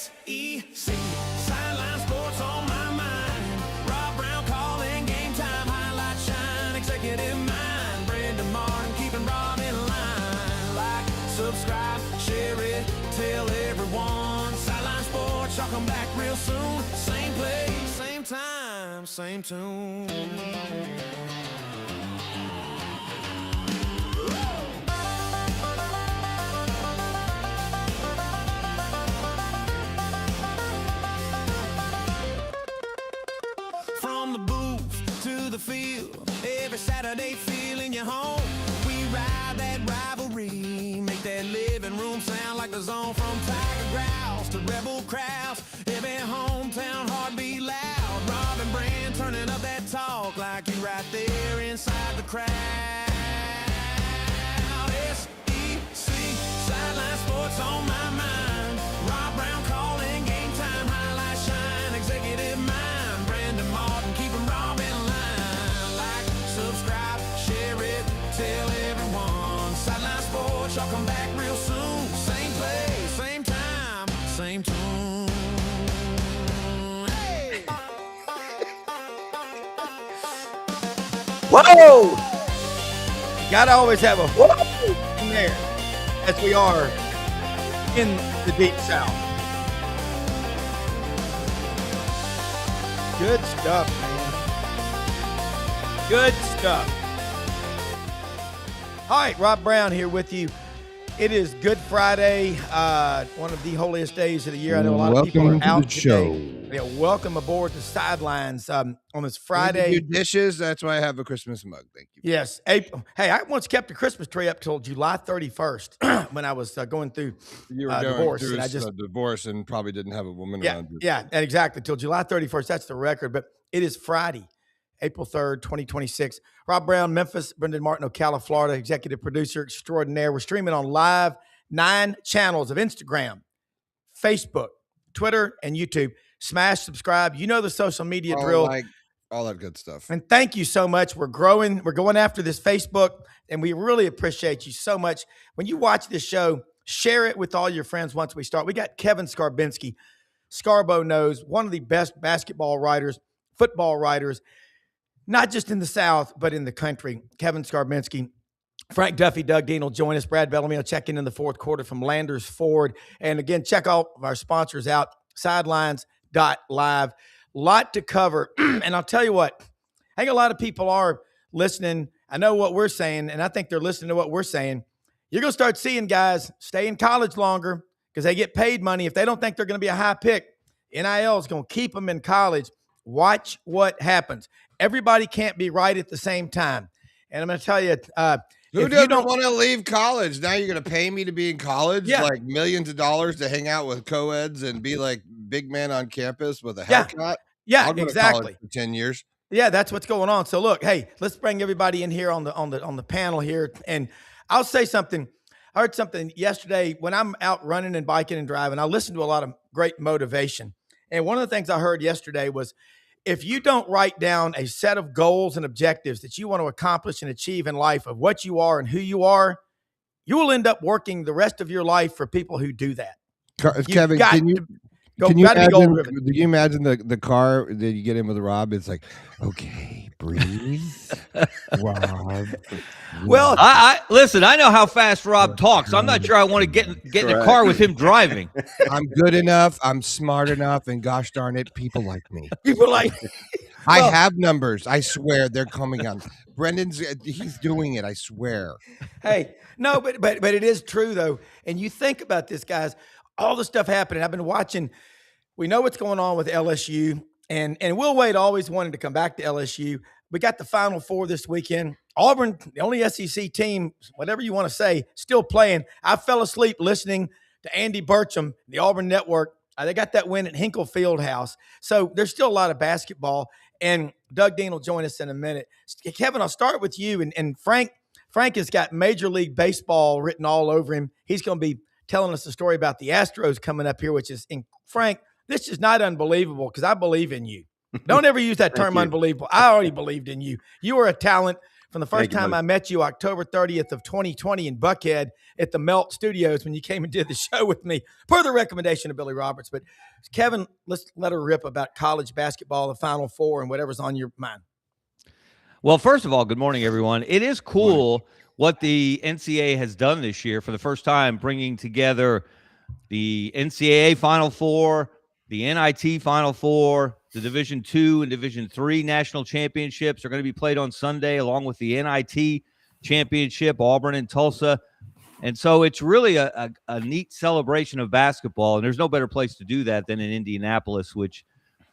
SEC, sideline sports on my mind. Rob Brown calling game time, highlight shine, executive mind. Brendan Martin keeping Rob in line. Like, subscribe, share it, tell everyone. Sideline sports, y'all come back real soon. Same place, same time, same tune. From the booth to the field, every Saturday feeling you home. We ride that rivalry, make that living room sound like the zone. From Tiger Grouse to Rebel Crowds, every hometown heartbeat loud. Rob and Brand turning up that talk like you right there inside the crowd. SEC, sideline sports on my mind. Rob Brown calling game time, highlight shine, executive mind. Brandon Martin keeping Rob in line. Like, subscribe, share it, tell everyone. Sideline sports, y'all come back real soon. Same place, same time, same tune. Hey! Whoa! Gotta always have a whoa in there, as we are in the Deep South. Good stuff, man. Good stuff. All right, Rob Brown here with you. It is Good Friday, one of the holiest days of the year. I know a lot of people are out today. Yeah, welcome aboard the sidelines on this Friday. Do dishes. That's why I have a Christmas mug. Thank you. Yes. April. Hey, I once kept the Christmas tree up till July 31st when I was going through divorce. Through and I just a divorce and probably didn't have a woman around you. Yeah, and exactly. Till July 31st. That's the record. But it is Friday, April 3rd, 2026. Rob Brown, Memphis. Brendan Martin, Ocala, Florida. Executive producer extraordinaire. We're streaming on live 9 channels of Instagram, Facebook, Twitter, and YouTube. Smash, subscribe. You know the social media drill. Like all that good stuff. And thank you so much. We're growing. We're going after this Facebook, and we really appreciate you so much. When you watch this show, share it with all your friends once we start. We got Kevin Scarbinsky. Scarbo knows, one of the best basketball writers, football writers, not just in the South, but in the country. Kevin Scarbinsky. Frank Duffy, Doug Dean will join us. Brad Bellamy will check in the fourth quarter from Landers Ford. And again, check all of our sponsors out, sidelines.live. Lot to cover. And I'll tell you what, I think a lot of people are listening. I know what we're saying, and I think they're listening to what we're saying. You're going to start seeing guys stay in college longer because they get paid money. If they don't think they're going to be a high pick, NIL is going to keep them in college. Watch what happens. Everybody can't be right at the same time. And I'm going to tell you, who doesn't want to leave college? Now you're going to pay me to be in college? Yeah. Like millions of dollars to hang out with co-eds and be like big man on campus with a haircut? Yeah, I'll go exactly. to college for 10 years. Yeah, that's what's going on. So look, hey, let's bring everybody in here on the panel here. And I'll say something. I heard something yesterday when I'm out running and biking and driving. I listen to a lot of great motivation. And one of the things I heard yesterday was, if you don't write down a set of goals and objectives that you want to accomplish and achieve in life of what you are and who you are, you will end up working the rest of your life for people who do that. Kevin, can you imagine the car that you get in with Rob? It's like, okay, breathe, Rob. Well, I listen. I know how fast Rob talks. I'm not sure I want to get in a car with him driving. I'm good enough. I'm smart enough, and gosh darn it, people like me. People like. I have numbers. I swear they're coming on. He's doing it. I swear. Hey, no, but it is true though. And you think about this, guys. All the stuff happening. I've been watching. We know what's going on with LSU, and Will Wade always wanted to come back to LSU. We got the Final Four this weekend. Auburn, the only SEC team, whatever you want to say, still playing. I fell asleep listening to Andy Burcham, the Auburn Network. They got that win at Hinkle Fieldhouse. So there's still a lot of basketball, and Doug Dean will join us in a minute. Kevin, I'll start with you, and Frank. Frank has got Major League Baseball written all over him. He's going to be telling us a story about the Astros coming up here, which is, Frank, this is not unbelievable because I believe in you. Don't ever use that term unbelievable. I already believed in you. You are a talent. from the first time I met you, October 30th of 2020 in Buckhead at the Melt Studios when you came and did the show with me, per the recommendation of Billy Roberts. But Kevin, let's let her rip about college basketball, the Final Four, and whatever's on your mind. Well, first of all, good morning, everyone. It is cool what the NCAA has done this year for the first time, bringing together the NCAA Final Four, the NIT Final Four, the Division II and Division III national championships are going to be played on Sunday, along with the NIT championship, Auburn and Tulsa. And so it's really a neat celebration of basketball, and there's no better place to do that than in Indianapolis, which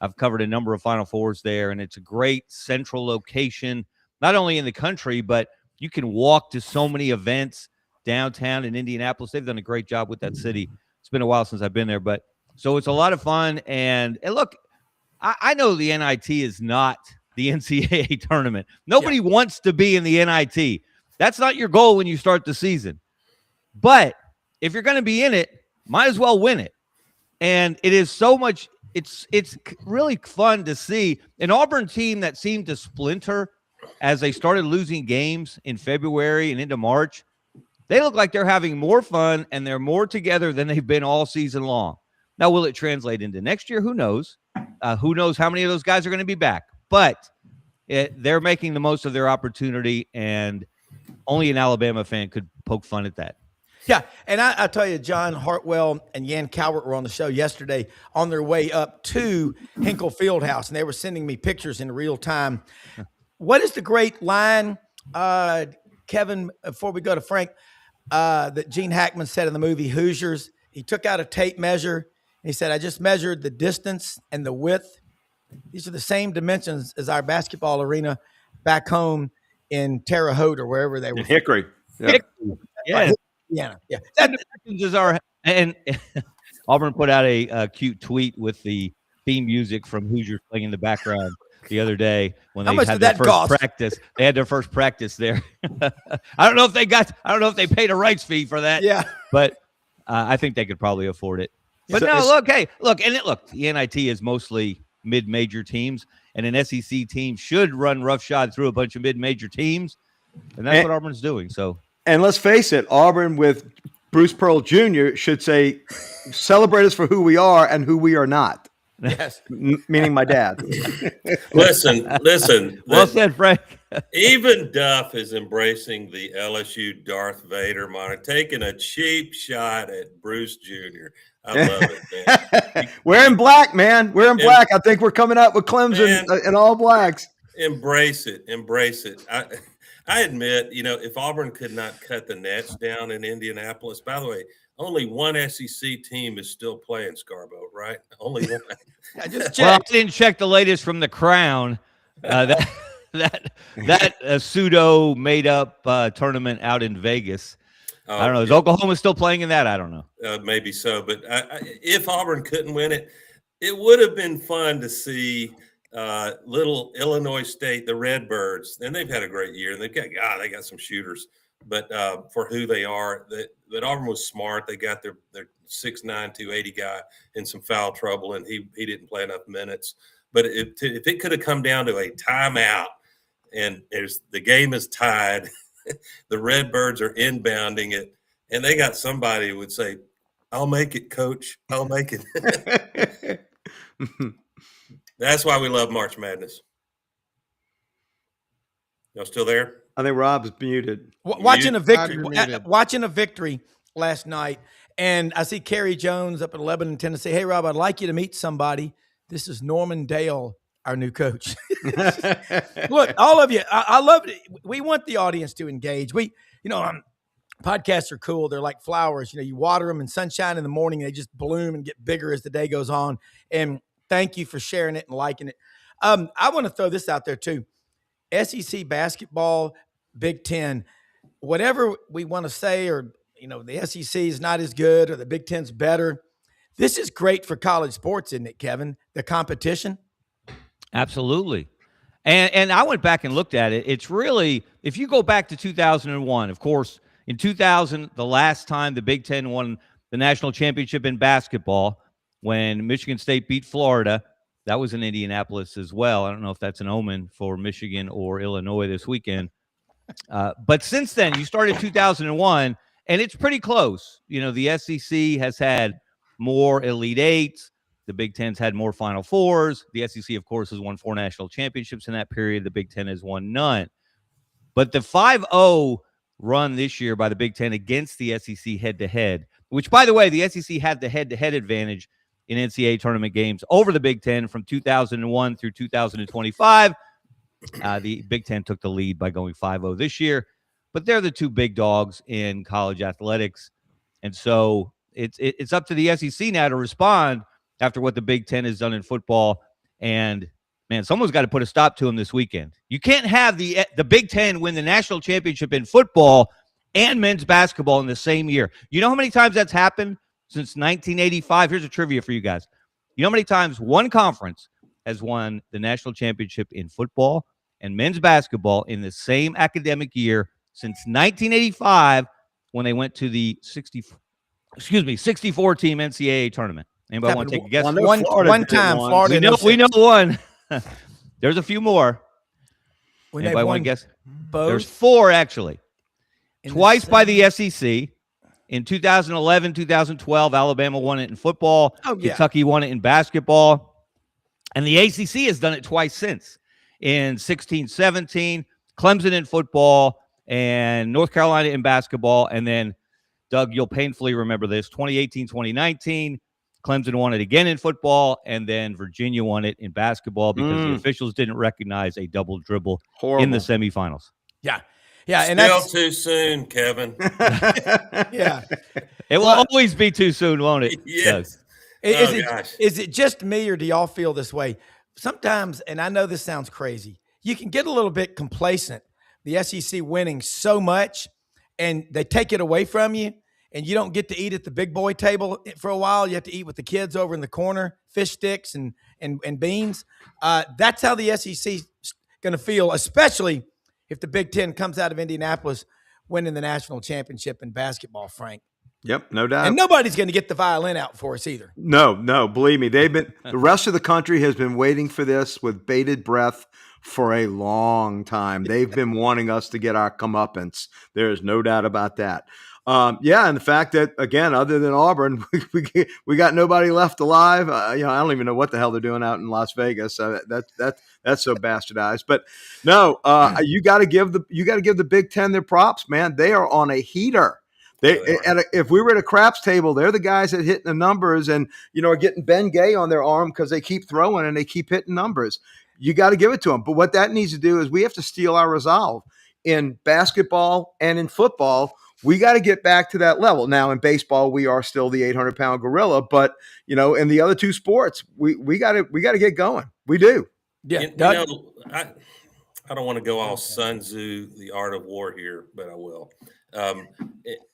I've covered a number of Final Fours there, and it's a great central location, not only in the country, but you can walk to so many events downtown in Indianapolis. They've done a great job with that city. It's been a while since I've been there, but so it's a lot of fun. And look, I know the NIT is not the NCAA tournament. Nobody wants to be in the NIT. That's not your goal when you start the season. But if you're going to be in it, might as well win it. And it is so much. It's really fun to see an Auburn team that seemed to splinter as they started losing games in February and into March. They look like they're having more fun and they're more together than they've been all season long. Now, will it translate into next year? Who knows? Who knows how many of those guys are going to be back? But they're making the most of their opportunity, and only an Alabama fan could poke fun at that. Yeah, and I tell you, John Hartwell and Yan Calvert were on the show yesterday on their way up to Hinkle Fieldhouse, and they were sending me pictures in real time. What is the great line, Kevin, before we go to Frank, that Gene Hackman said in the movie Hoosiers? He took out a tape measure, and he said, I just measured the distance and the width. These are the same dimensions as our basketball arena back home in Terre Haute or wherever they were. In Hickory. Yeah. Hickory. Yeah. Yeah. And Auburn put out a cute tweet with the theme music from Hoosiers playing in the background the other day when they had their first practice. They had their first practice there. I don't know if they paid a rights fee for that. Yeah. But I think they could probably afford it. But look, the NIT is mostly mid-major teams, and an SEC team should run roughshod through a bunch of mid-major teams, and that's what Auburn's doing. So. And let's face it, Auburn with Bruce Pearl Jr. should say, celebrate us for who we are and who we are not. Yes. Meaning my dad. Listen. Well said, Frank. Even Duff is embracing the LSU Darth Vader moniker, taking a cheap shot at Bruce Jr. I love it, man. We're in black, man. We're in black. I think we're coming up with Clemson and all blacks. Embrace it. I admit, if Auburn could not cut the nets down in Indianapolis, by the way, only one SEC team is still playing Scarborough, right? Only one. I just checked. Well, I didn't check the latest from the Crown. That pseudo made up tournament out in Vegas. I don't know. Is Oklahoma still playing in that? I don't know. Maybe so. But if Auburn couldn't win it, it would have been fun to see little Illinois State, the Redbirds, and they've had a great year. And they got some shooters, but for who they are, that Auburn was smart. They got their 6'9", 280 guy in some foul trouble, and he didn't play enough minutes. But if it could have come down to a timeout, and the game is tied, the Redbirds are inbounding it, and they got somebody who would say, "I'll make it, coach. I'll make it." That's why we love March Madness. Y'all still there? I think Rob's muted. Watching a victory last night, and I see Kerry Jones up in Lebanon, Tennessee. Hey, Rob, I'd like you to meet somebody. This is Norman Dale, our new coach. Look, all of you, I love it. We want the audience to engage. Podcasts are cool. They're like flowers. You water them in sunshine in the morning. They just bloom and get bigger as the day goes on. And thank you for sharing it and liking it. I want to throw this out there too. SEC basketball, Big Ten, whatever we want to say, or, the SEC is not as good or the Big Ten's better. This is great for college sports, isn't it, Kevin? The competition. Absolutely. And I went back and looked at it. It's really, if you go back to 2001, of course, in 2000, the last time the Big Ten won the national championship in basketball, when Michigan State beat Florida, that was in Indianapolis as well. I don't know if that's an omen for Michigan or Illinois this weekend. But since then, you started 2001, and it's pretty close. You know, the SEC has had more Elite Eights. The Big Ten's had more Final Fours. The SEC, of course, has won 4 national championships in that period. The Big Ten has won none. But the 5-0 run this year by the Big Ten against the SEC head-to-head, which, by the way, the SEC had the head-to-head advantage in NCAA tournament games over the Big Ten from 2001 through 2025. The Big Ten took the lead by going 5-0 this year, but they're the two big dogs in college athletics. And so it's up to the SEC now to respond after what the Big Ten has done in football. And, man, someone's got to put a stop to them this weekend. You can't have the Big Ten win the national championship in football and men's basketball in the same year. You know how many times that's happened since 1985? Here's a trivia for you guys. You know how many times one conference has won the national championship in football and men's basketball in the same academic year since 1985 when they went to the 64-team NCAA tournament? Anybody want to take a guess? One time, Florida. We know one. There's a few more. Anybody want to guess? Both? There's 4, actually. Twice by the SEC. In 2011, 2012, Alabama won it in football. Oh, yeah. Kentucky won it in basketball. And the ACC has done it twice since. In 16-17, Clemson in football, and North Carolina in basketball. And then, Doug, you'll painfully remember this, 2018-2019, Clemson won it again in football, and then Virginia won it in basketball because the officials didn't recognize a double dribble in the semifinals. Yeah. Yeah, and Still that's too soon, Kevin. yeah. It will always be too soon, won't it? Yes. Is it just me, or do y'all feel this way? Sometimes, and I know this sounds crazy, you can get a little bit complacent. The SEC winning so much, and they take it away from you, and you don't get to eat at the big boy table for a while. You have to eat with the kids over in the corner, fish sticks and beans. That's how the SEC's going to feel, especially if the Big Ten comes out of Indianapolis winning the national championship in basketball, Frank. Yep, no doubt. And nobody's going to get the violin out for us either. No, believe me. The rest of the country has been waiting for this with bated breath for a long time. They've been wanting us to get our comeuppance. There is no doubt about that. And the fact that, again, other than Auburn, we got nobody left alive. I don't even know what the hell they're doing out in Las Vegas. That's so bastardized. But no, you got to give the Big Ten their props, man. They are on a heater. If we were at a craps table, they're the guys that hit the numbers and are getting Ben Gay on their arm because they keep throwing and they keep hitting numbers. You got to give it to them. But what that needs to do is we have to steal our resolve in basketball and in football. We got to get back to that level. Now, in baseball, we are still the 800-pound gorilla, but in the other two sports, we got to get going. We do. Yeah, I don't want to go all Sun Tzu, the art of war here, but I will.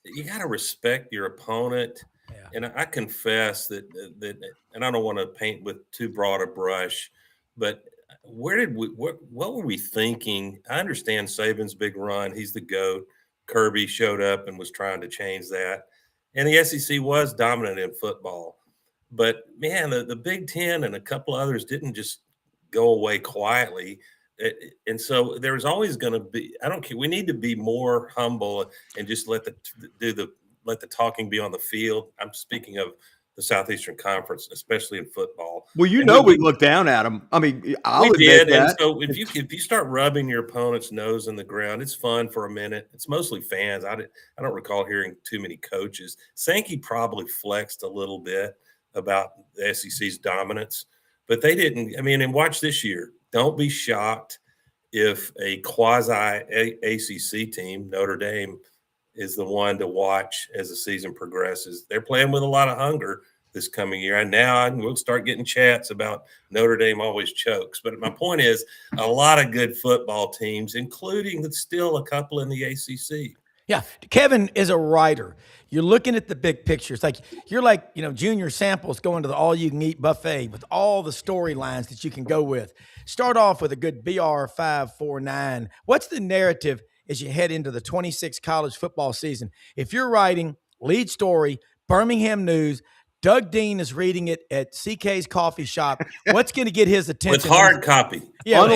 You got to respect your opponent, and I confess that, and I don't want to paint with too broad a brush, but what were we thinking? I understand Saban's big run; he's the GOAT. Kirby showed up and was trying to change that. And the SEC was dominant in football. But, man, the Big Ten and a couple others didn't just go away quietly. And so there's always going to be – I don't care. We need to be more humble and just let the talking be on the field. I'm speaking of the Southeastern Conference, especially in football. Well, we look down at them. I mean, I'll admit that. And so if you start rubbing your opponent's nose in the ground, it's fun for a minute. It's mostly fans. I don't recall hearing too many coaches. Sankey probably flexed a little bit about the SEC's dominance, but they didn't. I mean, and watch this year. Don't be shocked if a quasi-ACC team, Notre Dame, is the one to watch as the season progresses. They're playing with a lot of hunger this coming year. And now we'll start getting chats about Notre Dame always chokes. But my point is a lot of good football teams, including still a couple in the ACC. Yeah. Kevin is a writer. You're looking at the big picture. It's like you're like, Junior Samples going to the all-you-can-eat buffet with all the storylines that you can go with. Start off with a good BR 549. What's the narrative as you head into the 26 college football season? If you're writing lead story, Birmingham News, Doug Dean is reading it at CK's coffee shop. What's going to get his attention? With hard copy. Yeah, on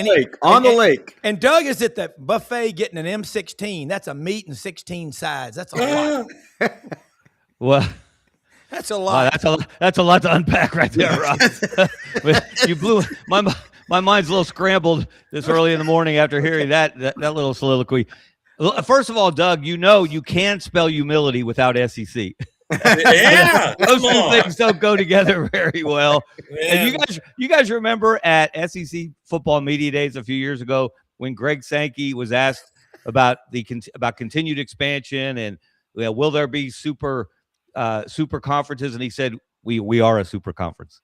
the lake. And Doug is at the buffet getting an M16. That's a meat and 16 sides. That's a lot. Well, that's a lot. That's a lot to unpack right there, Rob. You blew my mind's a little scrambled this early in the morning after hearing that little soliloquy. First of all, Doug, you can spell humility without SEC. Yeah, those two things don't go together very well. Man. And you guys remember at SEC football media days a few years ago when Greg Sankey was asked about continued expansion and will there be super conferences, and he said we are a super conference.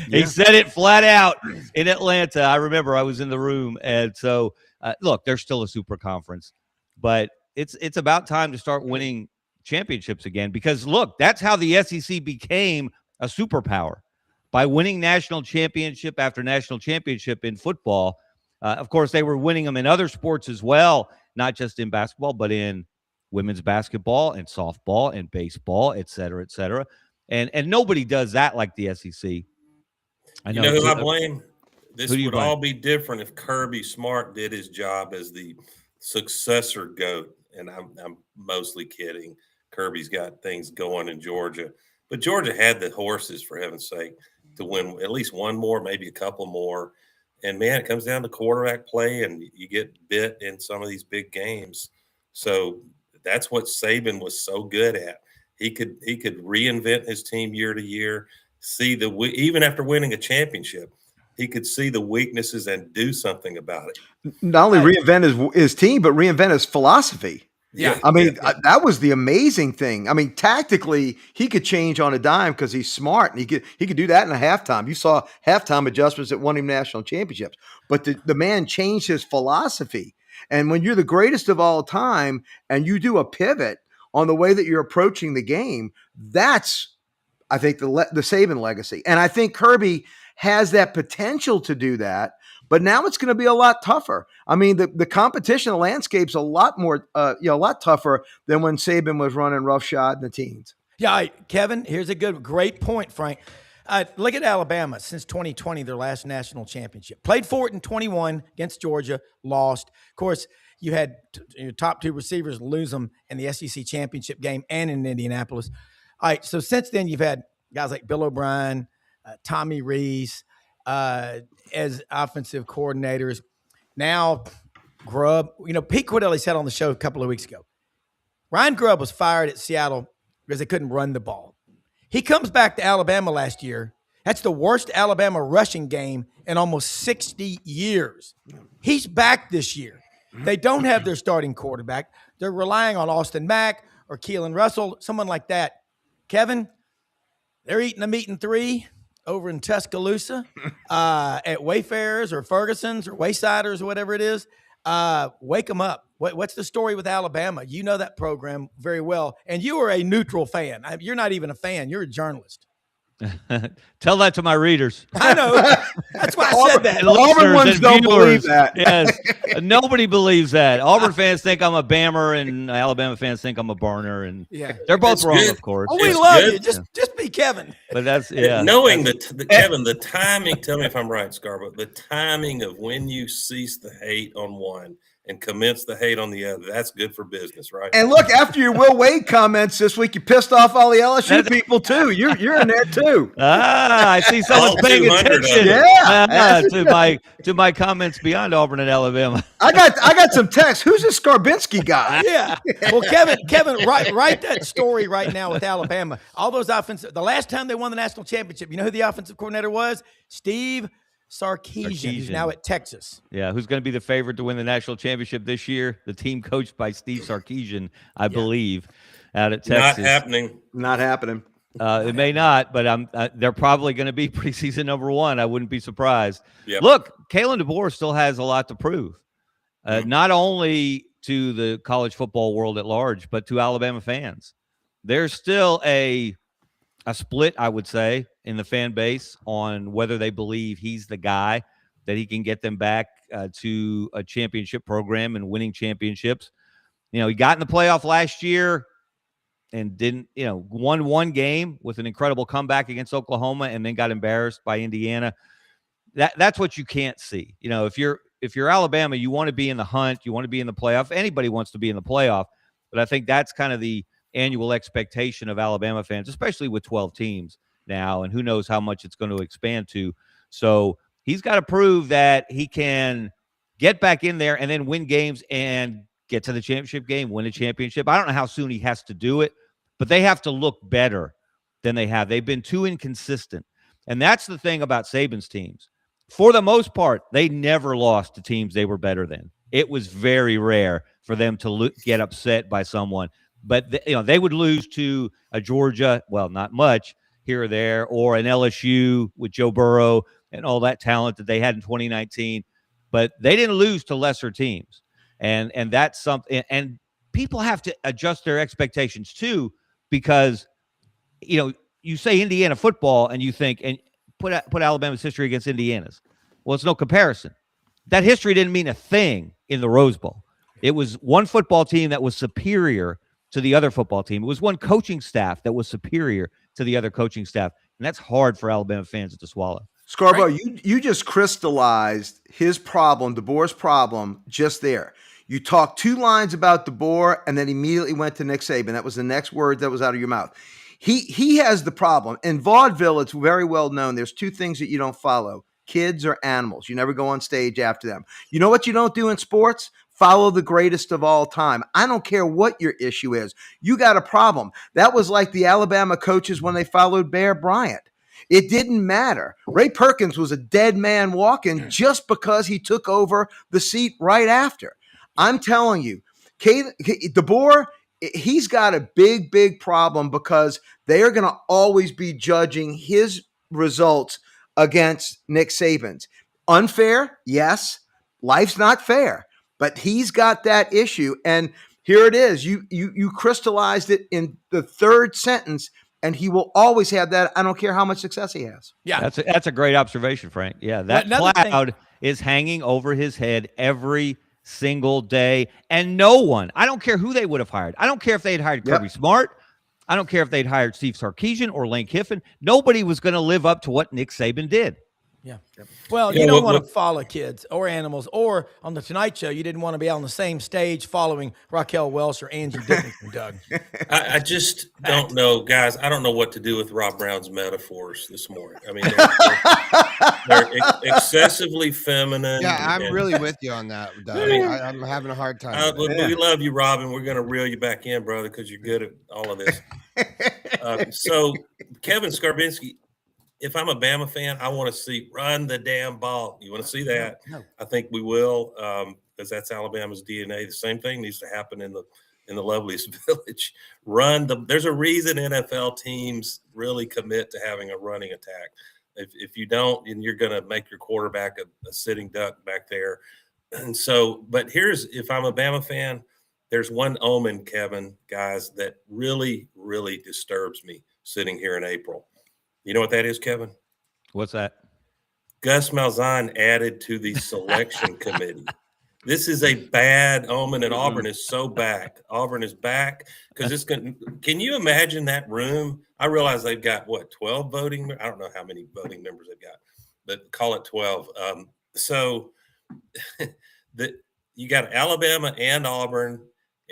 He said it flat out in Atlanta. I remember I was in the room, and so look, there's still a super conference, but it's about time to start winning championships again, because look, that's how the SEC became a superpower, by winning national championship after national championship in football. Of course, they were winning them in other sports as well, not just in basketball, but in women's basketball and softball and baseball, et cetera, et cetera. And nobody does that like the SEC. I know. You know who I blame? This would blame? all be different if Kirby Smart did his job as the successor GOAT. And I'm mostly kidding. Kirby's got things going in Georgia, but Georgia had the horses, for heaven's sake, to win at least one more, maybe a couple more. And man, it comes down to quarterback play, and you get bit in some of these big games. So that's what Saban was so good at. He could reinvent his team year to year, even after winning a championship, he could see the weaknesses and do something about it. Not only reinvent his team, but reinvent his philosophy. Yeah. I mean, that was the amazing thing. I mean, tactically, he could change on a dime because he's smart, and he could do that in a halftime. You saw halftime adjustments that won him national championships. But the man changed his philosophy. And when you're the greatest of all time and you do a pivot on the way that you're approaching the game, that's, I think, the Saban legacy. And I think Kirby has that potential to do that. But now it's going to be a lot tougher. I mean, the competition, the landscape's a lot more, a lot tougher than when Saban was running roughshod in the teens. Yeah, Kevin, here's a great point, Frank. Look at Alabama. Since 2020, their last national championship. Played for it in 21 against Georgia, lost. Of course, you had your top two receivers lose them in the SEC championship game and in Indianapolis. All right, so since then, you've had guys like Bill O'Brien, Tommy Rees, as offensive coordinators. Now, Grubb, Pete Cordelli said on the show a couple of weeks ago, Ryan Grubb was fired at Seattle because they couldn't run the ball. He comes back to Alabama last year. That's the worst Alabama rushing game in almost 60 years. He's back this year. They don't have their starting quarterback. They're relying on Austin Mack or Keelan Russell, someone like that. Kevin, they're eating a meat and three over in Tuscaloosa at Wayfarers or Ferguson's or Waysiders or whatever it is. Wake them up. What's the story with Alabama? You know that program very well, and you are a neutral fan. You're not even a fan. You're a journalist. Tell that to my readers. I know. That's why I said that. Auburn ones don't believe that. Yes. Nobody believes that. Auburn fans think I'm a Bammer, and Alabama fans think I'm a Burner, and they're both wrong, of course. Oh, we love you. Just be Kevin. But that's knowing Kevin, the timing. Tell me if I'm right, Scarborough. The timing of when you cease the hate on one and commence the hate on the other. That's good for business, right? And look, after your Will Wade comments this week, you pissed off all the LSU people too. You're in there too. I see someone's paying attention. To my comments beyond Auburn and Alabama. I got some text. Who's this Scarbinsky guy? Yeah. Well, Kevin, write that story right now with Alabama. All those offensive. The last time they won the national championship, you know who the offensive coordinator was? Steve Sarkisian, who's now at Texas. Yeah, who's going to be the favorite to win the national championship this year? The team coached by Steve Sarkisian, I believe, out at Texas. Not happening. It may not, but they're probably going to be preseason number one. I wouldn't be surprised. Yep. Look, Kalen DeBoer still has a lot to prove, not only to the college football world at large, but to Alabama fans. There's still a split, I would say, in the fan base on whether they believe he's the guy that he can get them back to a championship program and winning championships. He got in the playoff last year. and didn't, won one game with an incredible comeback against Oklahoma and then got embarrassed by Indiana. That's what you can't see. If you're Alabama, you want to be in the hunt, you want to be in the playoff. Anybody wants to be in the playoff, but I think that's kind of the annual expectation of Alabama fans, especially with 12 teams now, and who knows how much it's going to expand to. So he's got to prove that he can get back in there and then win games and get to the championship game, win a championship. I don't know how soon he has to do it, but they have to look better than they have. They've been too inconsistent. And that's the thing about Saban's teams. For the most part, they never lost to teams they were better than. It was very rare for them to get upset by someone. But they would lose to a Georgia, well, not much here or there, or an LSU with Joe Burrow and all that talent that they had in 2019. But they didn't lose to lesser teams. And that's something. And people have to adjust their expectations too, because you say Indiana football and you think, and put Alabama's history against Indiana's. Well, it's no comparison. That history didn't mean a thing in the Rose Bowl. It was one football team that was superior to the other football team. It was one coaching staff that was superior to the other coaching staff. And that's hard for Alabama fans to swallow. Scarborough, you just crystallized his problem, DeBoer's problem, just there. You talked 2 lines about DeBoer and then immediately went to Nick Saban. That was the next word that was out of your mouth. He has the problem. In vaudeville, it's very well known. There's 2 things that you don't follow: kids or animals. You never go on stage after them. You know what you don't do in sports? Follow the greatest of all time. I don't care what your issue is. You got a problem. That was like the Alabama coaches when they followed Bear Bryant. It didn't matter. Ray Perkins was a dead man walking just because he took over the seat right after. I'm telling you, DeBoer, he's got a big, big problem because they are going to always be judging his results against Nick Saban's. Unfair? Yes. Life's not fair, but he's got that issue. And here it is. You crystallized it in the 3rd sentence, and he will always have that. I don't care how much success he has. Yeah. That's a great observation, Frank. Yeah. That cloud is hanging over his head every single day. And no one, I don't care who they would have hired. I don't care if they had hired Kirby Smart. I don't care if they'd hired Steve Sarkisian or Lane Kiffin. Nobody was going to live up to what Nick Saban did. Yeah. Well, you don't want to follow kids or animals, or on the Tonight Show, you didn't want to be on the same stage following Raquel Welch or Angie Dickinson, Doug. I just don't know, guys. I don't know what to do with Rob Brown's metaphors this morning. I mean, they're excessively feminine. Yeah, I'm really with you on that, Doug. I'm having a hard time. We love you, Rob, and we're going to reel you back in, brother, because you're good at all of this. So, Kevin Scarbinsky, if I'm a Bama fan, I want to see run the damn ball. You want to see that? No. I think we will, because that's Alabama's DNA. The same thing needs to happen in the loveliest village. There's a reason NFL teams really commit to having a running attack. If you don't, then you're going to make your quarterback a sitting duck back there. And so, but if I'm a Bama fan, there's one omen, Kevin, guys, that really, really disturbs me sitting here in April. You know what that is, Kevin? What's that? Gus Malzahn added to the selection committee. This is a bad omen, and Auburn is so back. Auburn is back because it's going. Can you imagine that room? I realize they've got 12 voting. I don't know how many voting members they've got, but call it 12. So you got Alabama and Auburn,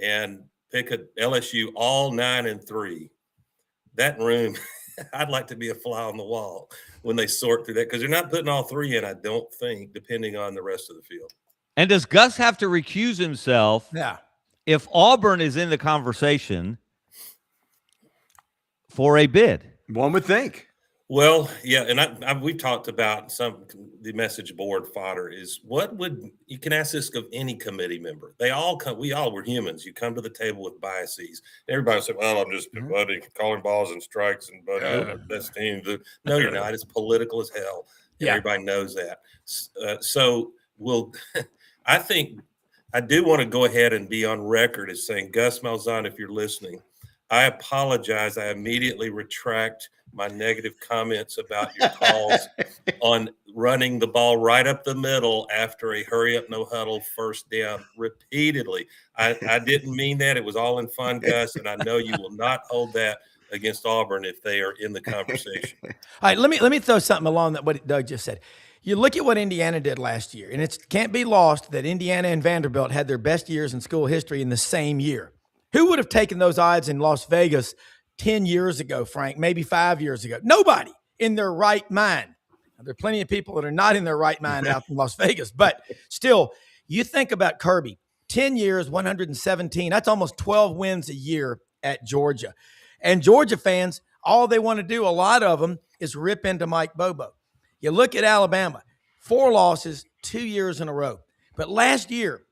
and pick a LSU all 9-3. That room. I'd like to be a fly on the wall when they sort through that, because they're not putting all 3 in, I don't think, depending on the rest of the field. And does Gus have to recuse himself? Yeah. If Auburn is in the conversation for a bid? One would think. Well, yeah, and we've talked about the message board fodder is you can ask this of any committee member. We all were humans. You come to the table with biases. Everybody said, well, I'm just calling balls and strikes and the best team. No, you're not. It's political as hell. Yeah. Everybody knows that. I think I do want to go ahead and be on record as saying, Gus Malzahn, if you're listening, I apologize. I immediately retract my negative comments about your calls on running the ball right up the middle after a hurry up, no huddle first down repeatedly. I didn't mean that. It was all in fun, Gus, and I know you will not hold that against Auburn if they are in the conversation. All right, let me throw something along that what Doug just said. You look at what Indiana did last year, and it can't be lost that Indiana and Vanderbilt had their best years in school history in the same year. Who would have taken those odds in Las Vegas 10 years ago, Frank, maybe 5 years ago? Nobody in their right mind. Now, there are plenty of people that are not in their right mind out in Las Vegas, but still, you think about Kirby, 10 years, 117, that's almost 12 wins a year at Georgia. And Georgia fans, all they want to do, a lot of them, is rip into Mike Bobo. You look at Alabama, 4 losses, 2 years in a row. But last year,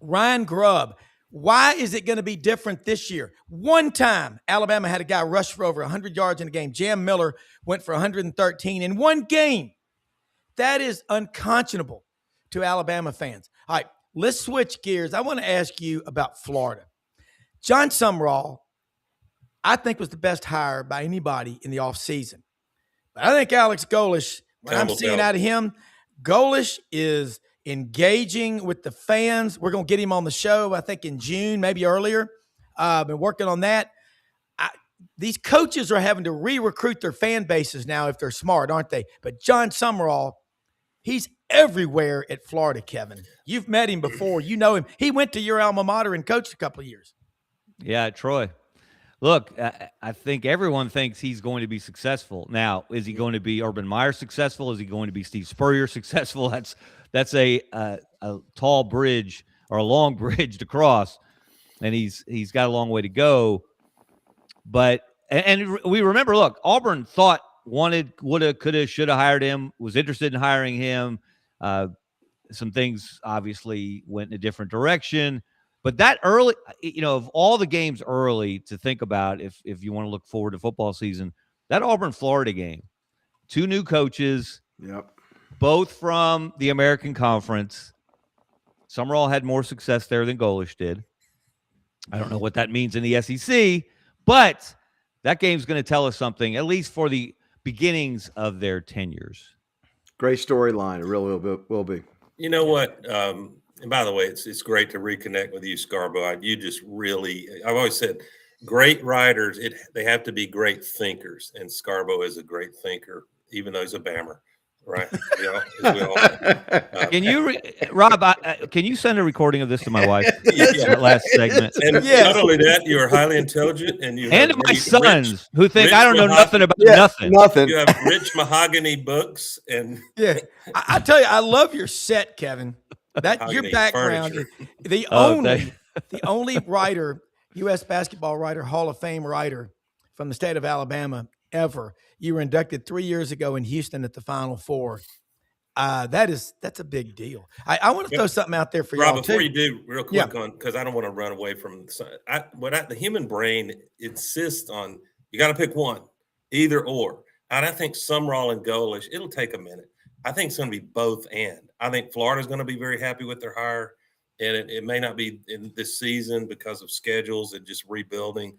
Ryan Grubb, why is it going to be different this year? One time, Alabama had a guy rush for over 100 yards in a game. Jam Miller went for 113 in one game. That is unconscionable to Alabama fans. All right, let's switch gears. I want to ask you about Florida. John Sumrall, I think, was the best hire by anybody in the offseason. But I think Alex Golesh, what I'm seeing out of him, Golesh is engaging with the fans. We're going to get him on the show, I think, in June, maybe earlier. Been working on that. These coaches are having to re-recruit their fan bases now if they're smart, aren't they? But John Sumrall, he's everywhere at Florida, Kevin. You've met him before. You know him. He went to your alma mater and coached a couple of years. Yeah, Troy. Look, I think everyone thinks he's going to be successful. Now, is he going to be Urban Meyer successful? Is he going to be Steve Spurrier successful? That's a tall bridge or a long bridge to cross, and he's got a long way to go. But and we remember, look, Auburn thought, wanted, woulda, coulda, shoulda hired him, was interested in hiring him. Some things obviously went in a different direction. But that early, of all the games early to think about, if you want to look forward to football season, that Auburn-Florida game, 2 new coaches, both from the American Conference. Sumrall had more success there than Golesh did. I don't know what that means in the SEC, but that game's going to tell us something, at least for the beginnings of their tenures. Great storyline. It really will be. You know what? And by the way, it's great to reconnect with you, Scarborough. You just really, I've always said, great writers, they have to be great thinkers. And Scarborough is a great thinker, even though he's a Bammer, right? As we all know. Can you, Rob, can you send a recording of this to my wife? That last segment. And not only that, you are highly intelligent. And to my sons, who think I don't know nothing about nothing. You have rich mahogany books. And I tell you, I love your set, Kevin. That your background, the only writer, U.S. basketball writer, Hall of Fame writer from the state of Alabama ever. You were inducted 3 years ago in Houston at the Final Four. That's a big deal. I want to throw something out there for Rob, y'all before too. you do, real quick because I don't want to run away from the human brain insists on you got to pick one, either or. And I think Sumrall and Golesh, it'll take a minute. I think it's going to be both and. I think Florida's going to be very happy with their hire, and it may not be in this season because of schedules and just rebuilding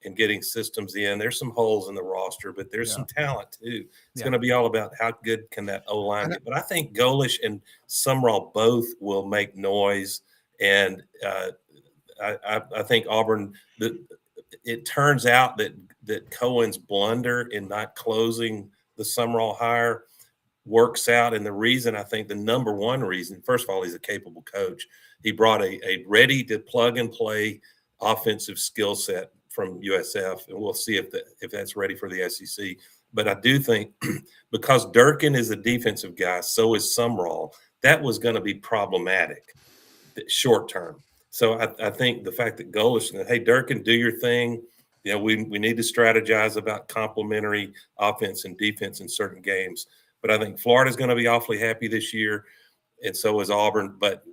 and getting systems in. There's some holes in the roster, but there's some talent too. It's going to be all about how good can that O-line get. But I think Golesh and Sumrall both will make noise, and I think Auburn. It turns out that Cohen's blunder in not closing the Sumrall hire works out. And the reason, I think the number one reason, first of all, he's a capable coach. He brought a ready to plug and play offensive skill set from USF, and we'll see if that's ready for the SEC. But I do think because Durkin is a defensive guy, so is Sumrall, that was going to be problematic short term. So I think the fact that Golesh said, hey, Durkin, do your thing. We need to strategize about complementary offense and defense in certain games. But I think Florida's going to be awfully happy this year, and so is Auburn. But,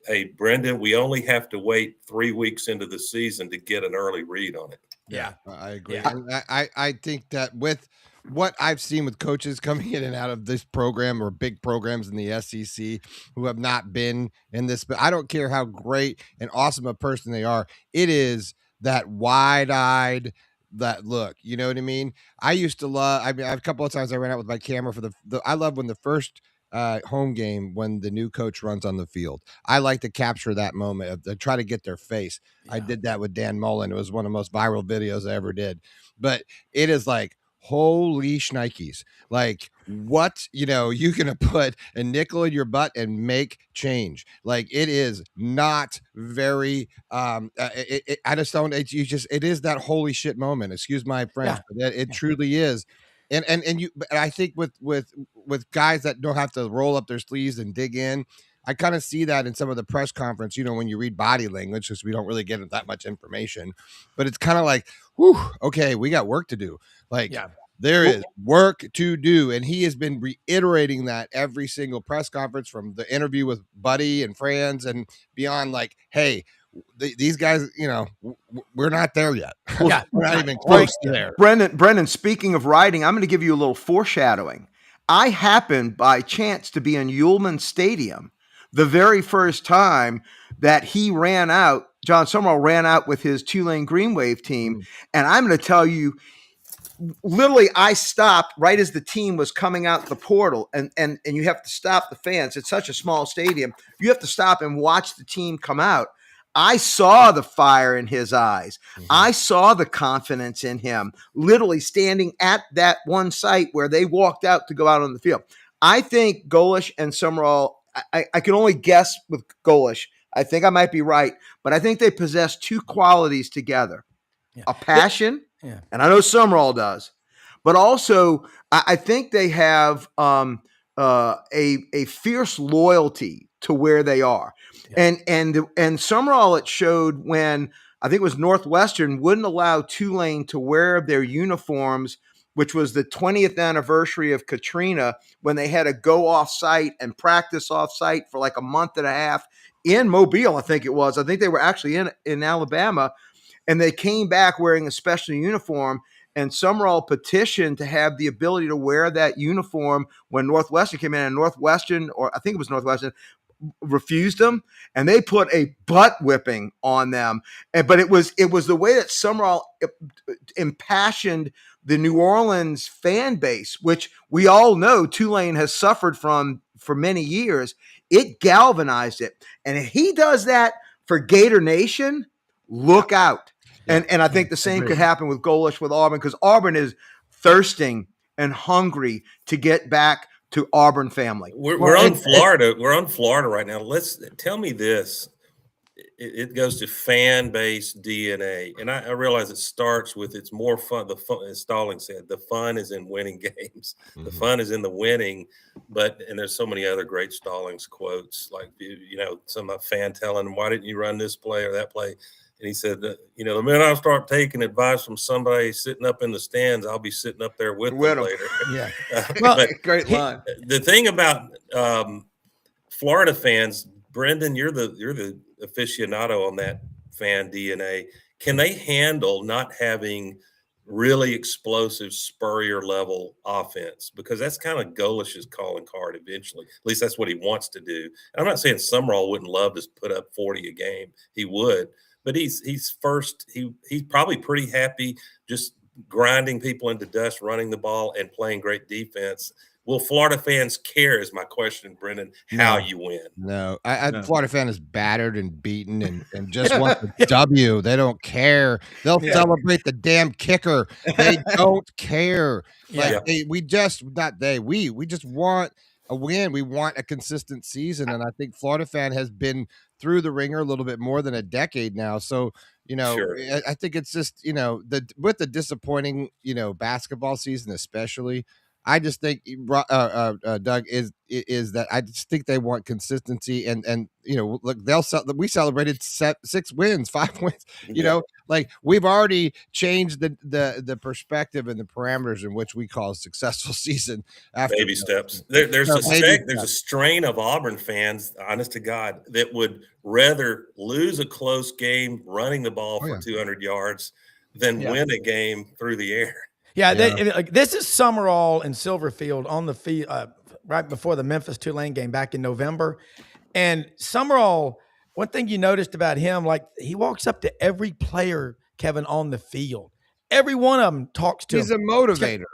hey, Brendan, we only have to wait 3 weeks into the season to get an early read on it. Yeah, I agree. Yeah. And I think that with what I've seen with coaches coming in and out of this program or big programs in the SEC who have not been in this, but I don't care how great and awesome a person they are. It is that wide-eyed, that look. You know what I mean? I used to love. I mean, a couple of times I ran out with my camera for the. I love when the first home game when the new coach runs on the field. I like to capture that moment of try to get their face. I did that with Dan Mullen. It was one of the most viral videos I ever did. But it is like, holy shnikes. Like, what, you gonna put a nickel in your butt and make change. Like, it is not very I just don't, it is that holy shit moment. Excuse my French, but it truly is. But I think with guys that don't have to roll up their sleeves and dig in, I kind of see that in some of the press conference, when you read body language, because we don't really get that much information, but it's kind of like, whew, okay, we got work to do. Like, there is work to do. And he has been reiterating that every single press conference, from the interview with Buddy and Franz and beyond. Like, hey, these guys, we're not there yet. We're not even close to there. Brendan, speaking of riding, I'm going to give you a little foreshadowing. I happened by chance to be in Ullman Stadium the very first time that he ran out, John Summerall ran out with his Tulane Green Wave team. And I'm going to tell you, literally, I stopped right as the team was coming out the portal, and you have to stop the fans. It's such a small stadium. You have to stop and watch the team come out. I saw the fire in his eyes. I saw the confidence in him, literally standing at that one site where they walked out to go out on the field. I think Golish and Summerall, I can only guess with Golish. I think I might be right, but I think they possess two qualities together: a passion, and I know Summerall does, but also I think they have a fierce loyalty to where they are. And Summerall, it showed when I think it was Northwestern wouldn't allow Tulane to wear their uniforms, which was the 20th anniversary of Katrina, when they had to go off site and practice off site for like a month and a half in Mobile. I think it was. I think they were actually in Alabama, and they came back wearing a special uniform. And Summerall petitioned to have the ability to wear that uniform when Northwestern came in, and Northwestern, or I think it was Northwestern, refused them, and they put a butt whipping on them. But it was the way that Summerall impassioned the New Orleans fan base, which we all know Tulane has suffered from for many years. It galvanized it. And if he does that for Gator Nation, look out. And I think the same could happen with Golish with Auburn, because Auburn is thirsting and hungry to get back to Auburn family. We're on Florida. We're on Florida right now. Tell me this. It goes to fan base DNA, and I realize it starts with it's more fun. The fun, as Stalling said, the fun is in winning games. The fun is in the winning. And there's so many other great Stallings quotes, like some fan telling him, "Why didn't you run this play or that play?" And he said, the minute I start taking advice from somebody sitting up in the stands, I'll be sitting up there with them later. Yeah. Great line. The thing about Florida fans, Brendan, you're the aficionado on that fan DNA. Can they handle not having really explosive Spurrier level offense? Because that's kind of Golish's calling card eventually. At least that's what he wants to do. And I'm not saying Summerall wouldn't love to put up 40 a game. He would. But he's probably pretty happy just grinding people into dust, running the ball, and playing great defense. Will Florida fans care, is my question, Brendan, how you win? No. Florida fan is battered and beaten and just want the W. They don't care. They'll celebrate the damn kicker. They don't care. We just want a win. We want a consistent season. And I think Florida fan has been through the ringer a little bit more than a decade now. So, I think it's just, with the disappointing, basketball season, especially, I just think Doug is that I just think they want consistency and look, we celebrated 6 wins, 5 wins, like we've already changed the perspective and the parameters in which we call a successful season. After baby steps. There's a strain of Auburn fans, honest to God, that would rather lose a close game running the ball for 200 yards than win a game through the air. This is Summerall and Silverfield on the field right before the Memphis Tulane game back in November. And Summerall, one thing you noticed about him, like he walks up to every player, Kevin, on the field, every one of them talks to He's him. a motivator.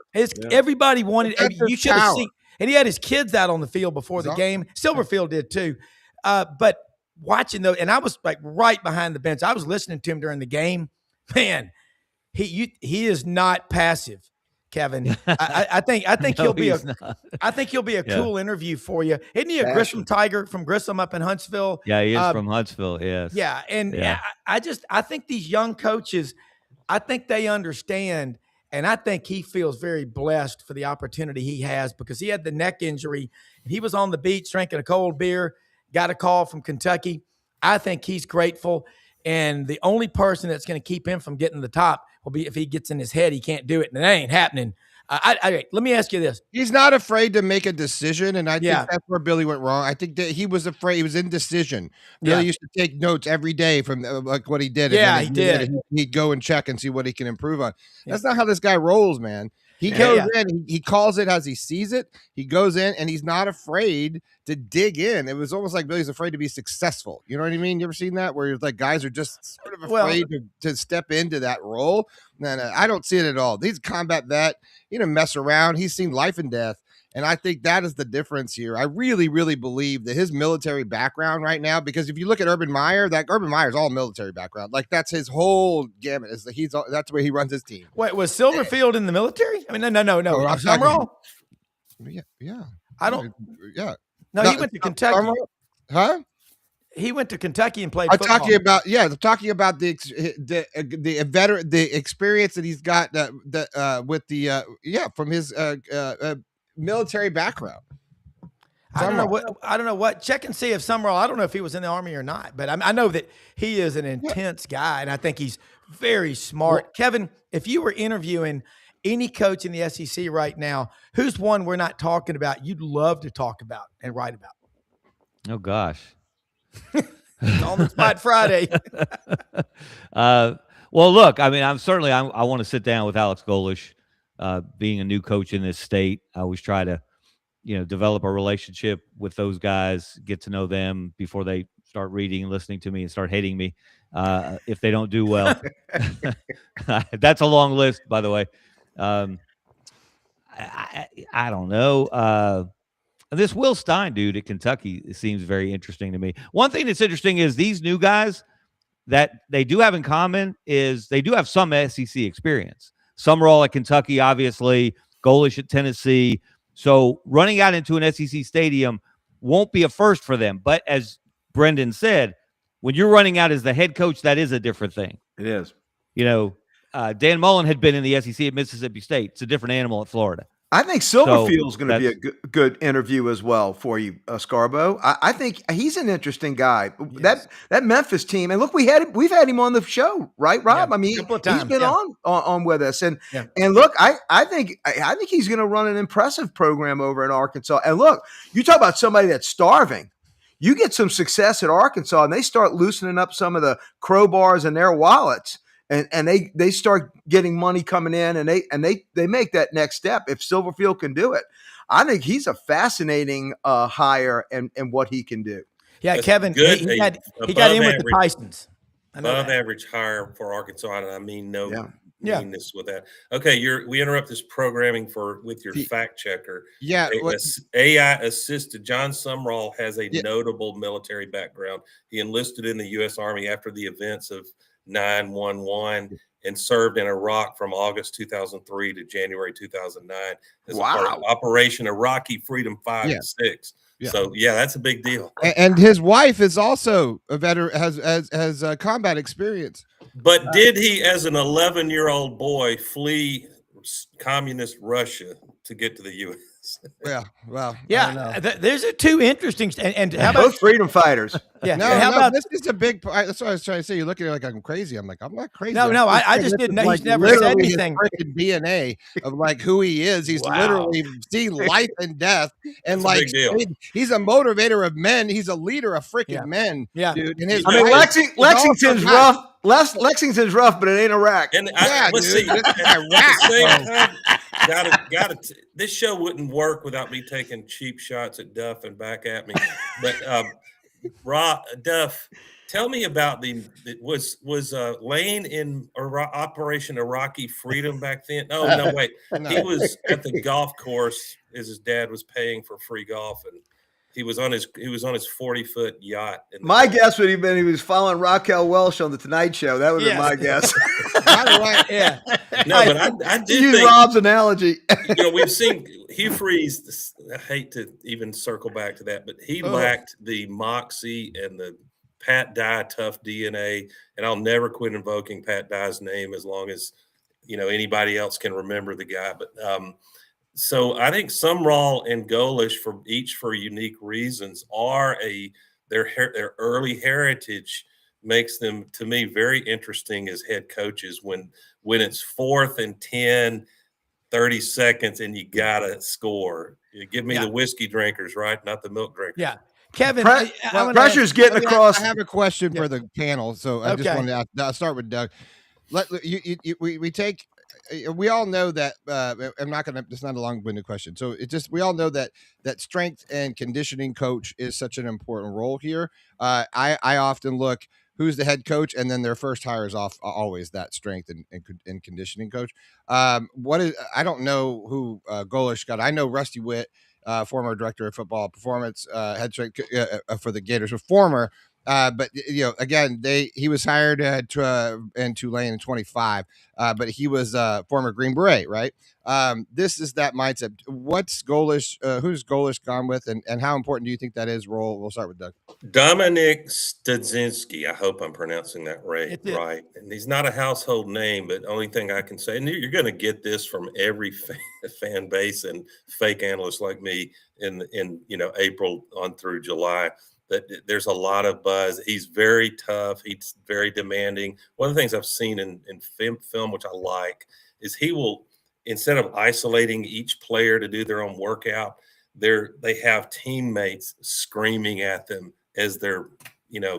Everybody wanted. That's You his should have power. seen, and he had his kids out on the field before He's the awesome. game. Silverfield did too, but watching though, and I was like right behind the bench. I was listening to him during the game. Man, he is not passive, Kevin. I think No, he'll be he's not. I think he'll be a Yeah. cool interview for you. Isn't he a Grissom Tiger from Grissom up in Huntsville? Yeah, he is from Huntsville. Yes. Yeah, and Yeah. I think these young coaches, I think they understand, and I think he feels very blessed for the opportunity he has because he had the neck injury. He was on the beach drinking a cold beer, got a call from Kentucky. I think he's grateful, and the only person that's going to keep him from getting to the top will be if he gets in his head he can't do it, and it ain't happening. Let me ask you this. He's not afraid to make a decision, and I Yeah. think that's where Billy went wrong. I think that he was afraid. He was indecision. Billy Yeah. used to take notes every day from like what he did. Yeah, and he did. He'd go and check and see what he can improve on. That's not how this guy rolls, man. He Yeah, goes yeah. in, he calls it as he sees it. He goes in, and he's not afraid to dig in. It was almost like Billy's afraid to be successful. You know what I mean? You ever seen that where like guys are just sort of Well- afraid to step into that role? And I don't see it at all. He's a combat vet. He didn't mess around. He's seen life and death. And I think that is the difference here. I really, really believe that his military background right now, because if you look at Urban Meyer, that Urban Meyer's all military background. Like that's his whole gamut. Is that that's where he runs his team. Wait, was Silverfield in the military? I mean, no. Oh, I'm talking- Summerall? Yeah. I don't. Yeah. No, he went to Kentucky. Summerall? Huh? He went to Kentucky and played I'm football. talking about I'm talking about the veteran, the experience that he's got with the from his military background. I don't know what. Check and see if Summerall. I don't know if he was in the Army or not, but I know that he is an intense guy, and I think he's very smart. Kevin, if you were interviewing any coach in the SEC right now, who's one we're not talking about you'd love to talk about and write about? Oh gosh. It's on the spot Friday. Well, look, I mean, I want to sit down with Alex Golish, being a new coach in this state. I always try to, develop a relationship with those guys, get to know them before they start reading and listening to me and start hating me if they don't do well. That's a long list, by the way. I don't know. This Will Stein dude at Kentucky seems very interesting to me. One thing that's interesting is these new guys that they do have in common is they do have some SEC experience. Summerall at Kentucky, obviously, Golish at Tennessee. So running out into an SEC stadium won't be a first for them. But as Brendan said, when you're running out as the head coach, that is a different thing. It is. Dan Mullen had been in the SEC at Mississippi State. It's a different animal at Florida. I think Silverfield's going to be a good interview as well for you, Scarbo. I think he's an interesting guy. Yes. That Memphis team, and look, we've had him on the show, right, Rob? Yeah, I mean, a couple of he's times, been yeah. on with us, and Yeah. and look, I think he's going to run an impressive program over in Arkansas. And look, you talk about somebody that's starving. You get some success at Arkansas, and they start loosening up some of the crowbars in their wallets. And they start getting money coming in, and they make that next step. If Silverfield can do it, I think he's a fascinating hire and what he can do. Yeah, That's Kevin, good. he got Above in with the average. Tysons. I know Above that. average hire for Arkansas, and I mean no Yeah. meanness with that. Okay, we interrupt this programming with your The- fact checker. Yeah. AI assisted John Sumrall has a notable military background. He enlisted in the U.S. Army after the events of 9/11 and served in Iraq from August 2003 to January 2009 as a part of Operation Iraqi Freedom 5 and 6. Yeah. So that's a big deal. And his wife is also a veteran, has combat experience. But did he, as an 11-year-old boy, flee communist Russia to get to the U.S.? Yeah, well, Yeah, there's two interesting. And how about Both freedom fighters? yeah? No, how about this is a big part. That's what I was trying to say. You're looking at it like I'm crazy. I'm like, I'm not crazy. No, I just didn't know. He's never said anything. Freaking DNA of like who he is. He's literally seen life and death, and It's a like big deal. he's a motivator of men. He's a leader of freaking men. Yeah. Dude. And his I mean, wife is Lexington's also rough. Lexington's rough, but it ain't Iraq. And dude, let's see. this is At the same Iraq, time, this show wouldn't work without me taking cheap shots at Duff and back at me. But Duff, Tell me about was Lane in Operation Iraqi Freedom back then? Oh no, wait, No. he was at the golf course as his dad was paying for free golf, and he was on his 40-foot yacht. My guess would have been he was following Raquel Welch on the Tonight Show. That would have been my guess. By the way, Yeah. No, but I do Use think Rob's analogy. we've seen Hugh Freeze. I hate to even circle back to that, but he lacked the moxie and the Pat Dye tough DNA, and I'll never quit invoking Pat Dye's name as long as anybody else can remember the guy. But so I think Sumrall and Golish for unique reasons are their early heritage makes them, to me, very interesting as head coaches when it's 4th and 10, 30 seconds, and you gotta score. You give me the whiskey drinkers, right? Not the milk drinkers. Yeah. Kevin, Pressure's getting across. I have a question for the panel, so I just wanted to I'll start with Doug. We take. We all know that. I'm not going to. It's not a long-winded question. So we all know that strength and conditioning coach is such an important role here. I often look who's the head coach, and then their first hire is always that strength and conditioning coach. I don't know who Golish got. I know Rusty Witt, former director of football performance, head strength for the Gators, a former. But again, he was hired in Tulane in 25, but he was former Green Beret, right? This is that mindset. What's Golish? Who's Golish gone with, and how important do you think that is? We'll start with Doug. Dominic Studzinski. I hope I'm pronouncing that right. And he's not a household name, but only thing I can say, and you're going to get this from every fan base and fake analysts like me in April on through July. That there's a lot of buzz. He's very tough. He's very demanding. One of the things I've seen in film, which I like, is he will, instead of isolating each player to do their own workout, they have teammates screaming at them as they're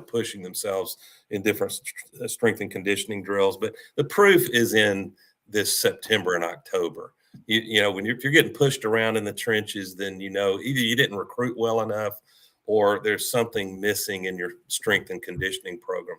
pushing themselves in different strength and conditioning drills. But the proof is in this September and October. When you're getting pushed around in the trenches, then either you didn't recruit well enough, or there's something missing in your strength and conditioning program.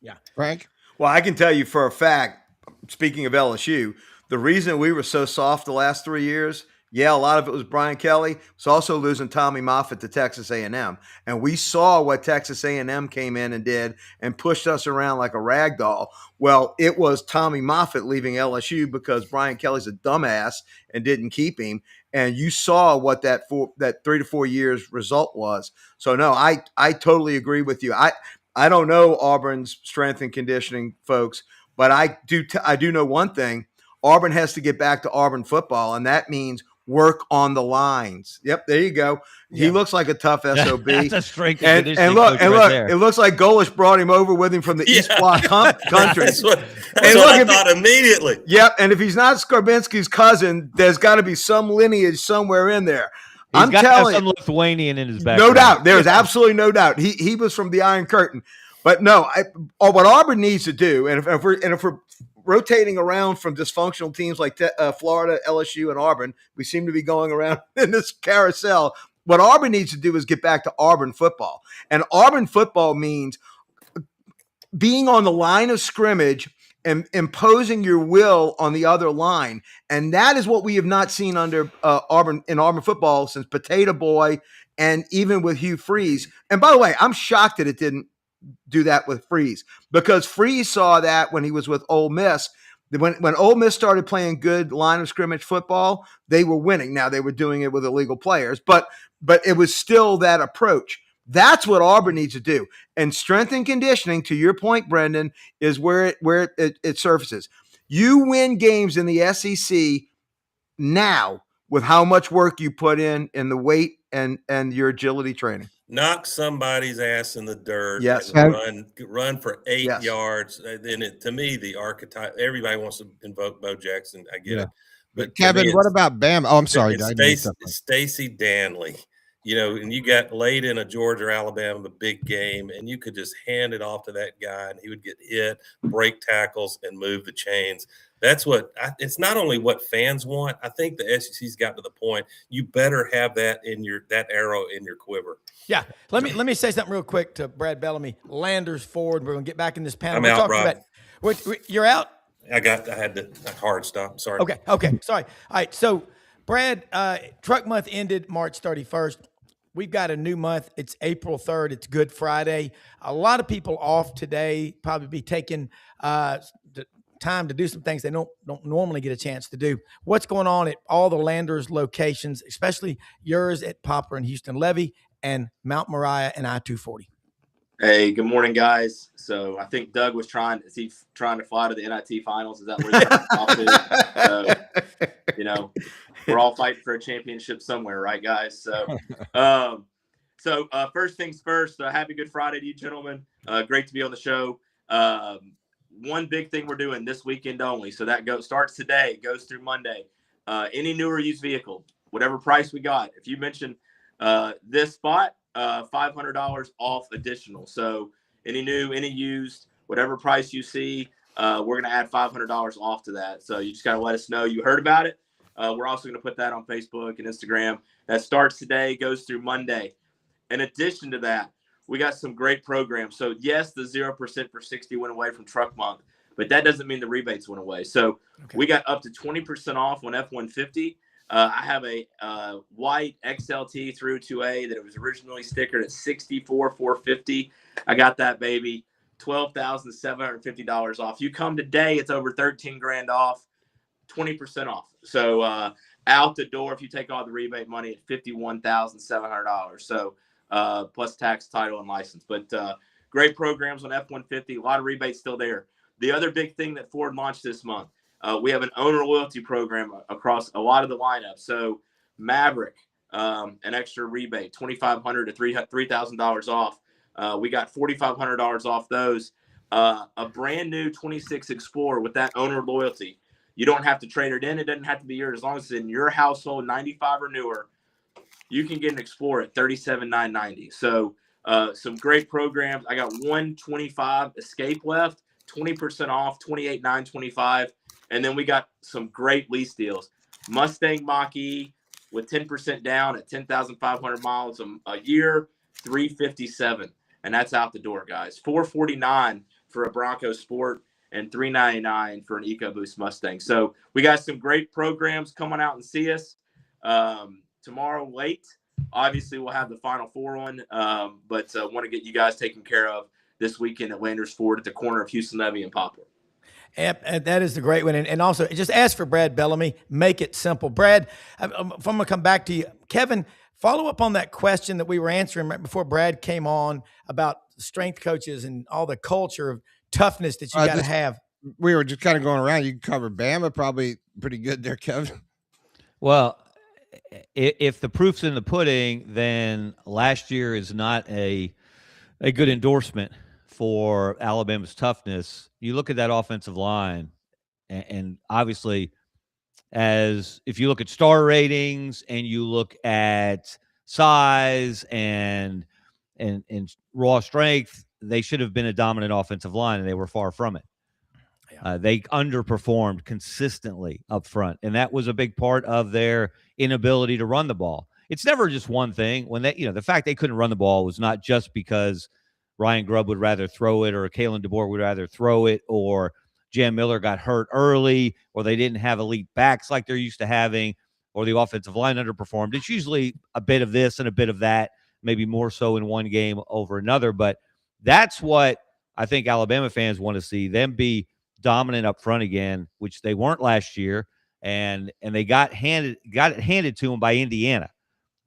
Yeah. Frank? Well, I can tell you for a fact, speaking of LSU, the reason we were so soft the last 3 years, a lot of it was Brian Kelly. It's also losing Tommy Moffitt to Texas A&M. And we saw what Texas A&M came in and did and pushed us around like a rag doll. Well, it was Tommy Moffitt leaving LSU because Brian Kelly's a dumbass and didn't keep him. And you saw what that 3 to 4 years result was. So, no, I totally agree with you. I don't know Auburn's strength and conditioning folks, but I do know one thing. Auburn has to get back to Auburn football, and that means work on the lines. Yep, there you go. He looks like a tough SOB. That's a strength and look, it looks like Golish brought him over with him from the East Block country. That's what I thought immediately. Yep, and if he's not Scarbinsky's cousin, there's got to be some lineage somewhere in there. I'm telling you, some Lithuanian in his background. No doubt. There's absolutely no doubt. He was from the Iron Curtain. But no, what Auburn needs to do, and if we're rotating around from dysfunctional teams like Florida, LSU, and Auburn, we seem to be going around in this carousel. What Auburn needs to do is get back to Auburn football. And Auburn football means being on the line of scrimmage and imposing your will on the other line. And that is what we have not seen under Auburn football since Potato Boy and even with Hugh Freeze. And by the way, I'm shocked that it didn't do that with Freeze, because Freeze saw that when he was with Ole Miss. When Ole Miss started playing good line of scrimmage football, they were winning. Now they were doing it with illegal players, but it was still that approach. That's what Auburn needs to do. And strength and conditioning, to your point, Brendan, is where it surfaces. You win games in the SEC now with how much work you put in the weight and your agility training. Knock somebody's ass in the dirt. Yes. And run for 8 yards. Then to me, the archetype. Everybody wants to invoke Bo Jackson. I get it. But Kevin, what about Bam? Oh, I'm sorry. Stacy Danley. And you got late in a Georgia or Alabama big game, and you could just hand it off to that guy, and he would get hit, break tackles, and move the chains. That's what it's not only what fans want. I think the SEC's got to the point you better have that arrow in your quiver. Yeah. Let me say something real quick to Brad Bellamy. Landers forward. We're going to get back in this panel. I'm We're out, talking Rob. you're out? I had to hard stop. Sorry. Okay. Sorry. All right. So, Brad, truck month ended March 31st. We've got a new month. It's April 3rd. It's Good Friday. A lot of people off today, probably be taking the time to do some things they don't normally get a chance to do. What's going on at all the Landers locations, especially yours at Poplar and Houston Levee and Mount Moriah and I-240? Hey, good morning, guys. So I think Doug was trying to fly to the NIT finals. Is that what he's trying to talk to? So, we're all fighting for a championship somewhere, right, guys? So, first things first, happy Good Friday to you, gentlemen. Great to be on the show. One big thing we're doing this weekend only. So that starts today, goes through Monday. Any new or used vehicle, whatever price we got. If you mention this spot, $500 off additional. So any new, any used, whatever price you see, we're going to add $500 off to that. So you just got to let us know you heard about it. We're also going to put that on Facebook and Instagram. That starts today, goes through Monday. In addition to that, we got some great programs. So yes, the 0% for 60 went away from truck month, but that doesn't mean the rebates went away. So we got up to 20% off on F-150. I have a white XLT through 2A that was originally stickered at $64,450. I got that baby, $12,750 off. You come today, it's over $13,000 off, 20% off. So out the door, if you take all the rebate money, at $51,700. So plus tax, title, and license. But great programs on F-150. A lot of rebates still there. The other big thing that Ford launched this month, we have an owner loyalty program across a lot of the lineup. So Maverick, an extra rebate, $2,500 to $3,000 off. We got $4,500 off those. A brand new 26 Explorer with that owner loyalty. You don't have to trade it in. It doesn't have to be yours. As long as it's in your household, 95 or newer, you can get an Explorer at $37,990. So some great programs. I got 125 Escape left, 20% off, $28,925. And then we got some great lease deals. Mustang Mach-E with 10% down at 10,500 miles a year, $357. And that's out the door, guys. $449 for a Bronco Sport and $399 for an EcoBoost Mustang. So we got some great programs. Coming out and see us. Tomorrow late, obviously we'll have the Final Four on, but want to get you guys taken care of this weekend at Landers Ford at the corner of Houston Levee and Poplar. And that is the great one. And also, just ask for Brad Bellamy. Make it simple. Brad, I'm going to come back to you. Kevin, follow up on that question that we were answering right before Brad came on about strength coaches and all the culture of toughness that you got to have. We were just kind of going around. You can cover Bama probably pretty good there, Kevin. Well, if the proof's in the pudding, then last year is not a good endorsement for Alabama's toughness. You look at that offensive line, and obviously, as if you look at star ratings and you look at size and raw strength, they should have been a dominant offensive line, and they were far from it. They underperformed consistently up front, and that was a big part of their inability to run the ball. It's never just one thing. When they, the fact they couldn't run the ball was not just because Ryan Grubb would rather throw it, or Kalen DeBoer would rather throw it, or Jam Miller got hurt early, or they didn't have elite backs like they're used to having, or the offensive line underperformed. It's usually a bit of this and a bit of that, maybe more so in one game over another. But that's what I think Alabama fans want to see, them be dominant up front again, which they weren't last year, and they got it handed to them by Indiana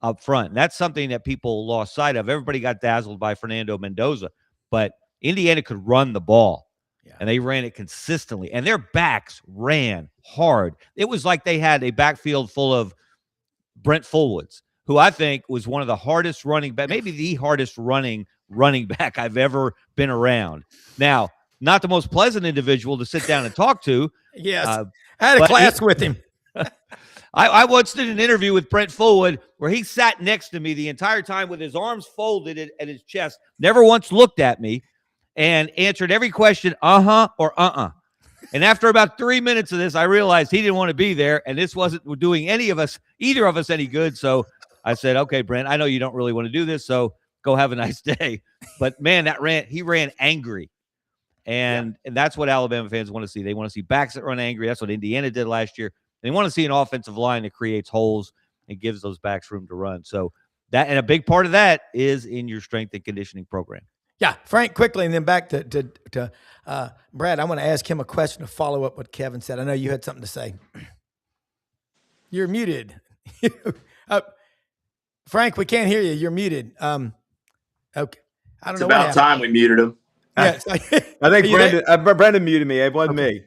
up front. And that's something that people lost sight of. Everybody got dazzled by Fernando Mendoza, but Indiana could run the ball, and they ran it consistently, and their backs ran hard. It was like they had a backfield full of Brent Fullwoods, who I think was one of the hardest running back, maybe the hardest running back I've ever been around. Now, not the most pleasant individual to sit down and talk to. Yes. I had a class with him. I once did an interview with Brent Fullwood where he sat next to me the entire time with his arms folded at his chest, never once looked at me, and answered every question, or And after about 3 minutes of this, I realized he didn't want to be there, and this wasn't doing either of us any good. So I said, okay, Brent, I know you don't really want to do this, so go have a nice day. But man, he ran angry. And that's what Alabama fans want to see. They want to see backs that run angry. That's what Indiana did last year. They want to see an offensive line that creates holes and gives those backs room to run. So that, and a big part of that is in your strength and conditioning program. Yeah, Frank, quickly, and then back to Brad. I want to ask him a question to follow up what Kevin said. I know you had something to say. You're muted. Frank, we can't hear you. You're muted. Okay. I don't know. It's about time we muted him. Yes. I think Brendan muted me. It wasn't me.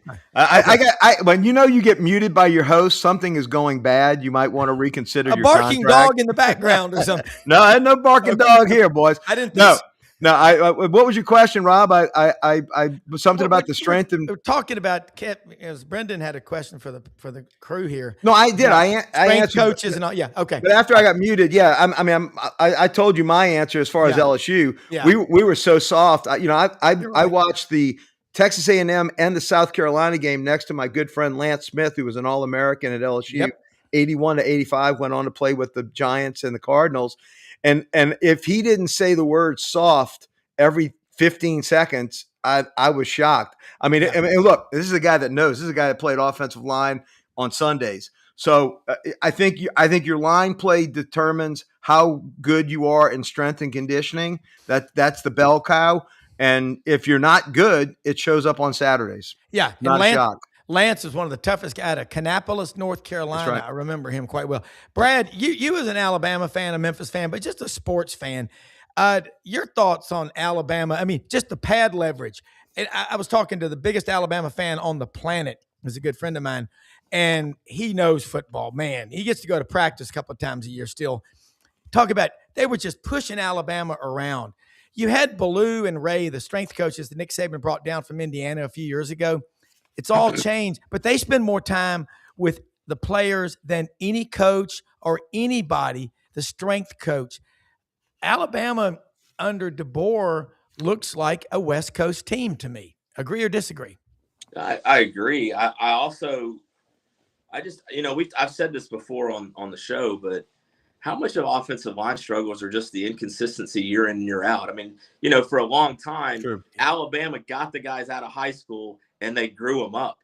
When you get muted by your host, something is going bad. You might want to reconsider your barking contract. dog in the background or something. No, I had no barking dog here, boys. I didn't. No. What was your question, Rob? I something about the strength and we're talking about. As Brendan had a question for the crew here. No, I did. I answered coaches and all. Yeah, okay. But after I got muted, I told you my answer as far as LSU. Yeah. We were so soft. I watched the Texas A&M and the South Carolina game next to my good friend Lance Smith, who was an All-American at LSU. Yep. 81 to 85, went on to play with the Giants and the Cardinals. And if he didn't say the word soft every 15 seconds, I was shocked. I mean, look, this is a guy that knows. This is a guy that played offensive line on Sundays. So I think your line play determines how good you are in strength and conditioning. That's the bell cow. And if you're not good, it shows up on Saturdays. Yeah, not a shock. Lance is one of the toughest guys out of Kannapolis, North Carolina. Right. I remember him quite well. Brad, you as an Alabama fan, a Memphis fan, but just a sports fan, your thoughts on Alabama? I mean, just the pad leverage. And I was talking to the biggest Alabama fan on the planet. He's a good friend of mine, and he knows football. Man, he gets to go to practice a couple of times a year still. Talk about they were just pushing Alabama around. You had Ballou and Ray, the strength coaches that Nick Saban brought down from Indiana a few years ago. It's all changed, but they spend more time with the players than any coach or anybody, the strength coach. Alabama under DeBoer looks like a West Coast team to me. Agree or disagree? I agree. I've said this before on the show, but how much of offensive line struggles are just the inconsistency year in and year out? I mean, for a long time, Alabama got the guys out of high school and they grew them up.